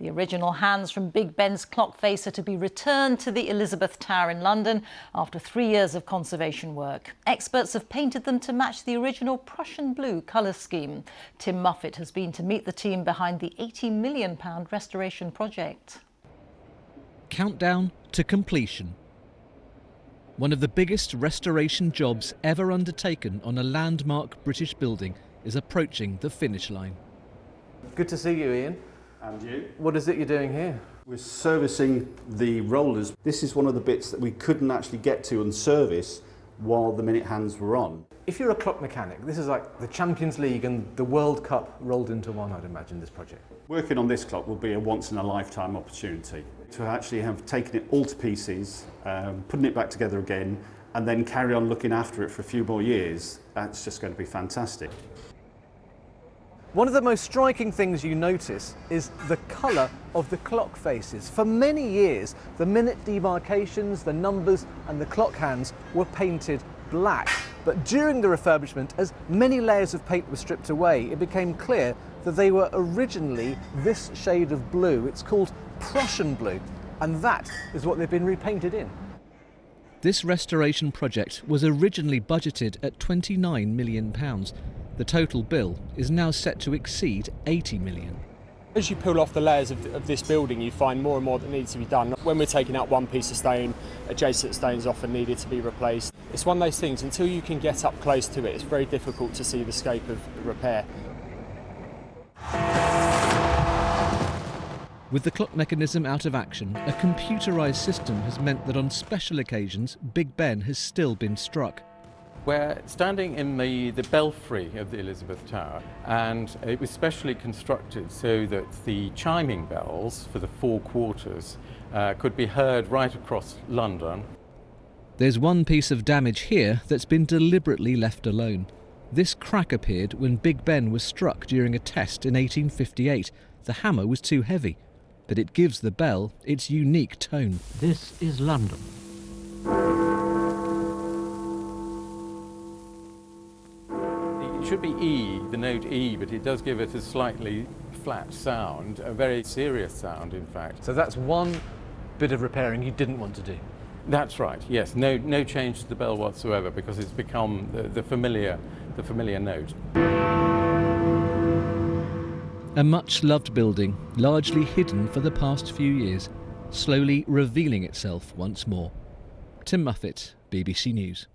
The original hands from Big Ben's clock face are to be returned to the Elizabeth Tower in London after 3 years of conservation work. Experts have painted them to match the original Prussian blue colour scheme. Tim Muffet has been to meet the team behind the £80 million restoration project. Countdown to completion. One of the biggest restoration jobs ever undertaken on a landmark British building is approaching the finish line. Good to see you, Ian. And you? What is it you're doing here? We're servicing the rollers. This is one of the bits that we couldn't actually get to and service while the minute hands were on. If you're a clock mechanic, this is like the Champions League and the World Cup rolled into one, I'd imagine, this project. Working on this clock will be a once-in-a-lifetime opportunity to actually have taken it all to pieces, putting it back together again, and then carry on looking after it for a few more years. That's just going to be fantastic. One of the most striking things you notice is the colour of the clock faces. For many years, the minute demarcations, the numbers and the clock hands were painted black. But during the refurbishment, as many layers of paint were stripped away, it became clear that they were originally this shade of blue. It's called Prussian blue, and that is what they've been repainted in. This restoration project was originally budgeted at £29 million. The total bill is now set to exceed £80 million. As you peel off the layers of this building, you find more and more that needs to be done. When we're taking out one piece of stone, adjacent stones often needed to be replaced. It's one of those things, until you can get up close to it, it's very difficult to see the scope of the repair. With the clock mechanism out of action, a computerised system has meant that on special occasions, Big Ben has still been struck. We're standing in the belfry of the Elizabeth Tower, and it was specially constructed so that the chiming bells for the 4 quarters could be heard right across London. There's one piece of damage here that's been deliberately left alone. This crack appeared when Big Ben was struck during a test in 1858. The hammer was too heavy, but it gives the bell its unique tone. This is London. It should be E, the note E, but it does give it a slightly flat sound, a very serious sound, in fact. So that's one bit of repairing you didn't want to do. That's right, yes. No change to the bell whatsoever, because it's become the familiar note. A much-loved building, largely hidden for the past few years, slowly revealing itself once more. Tim Muffet, BBC News.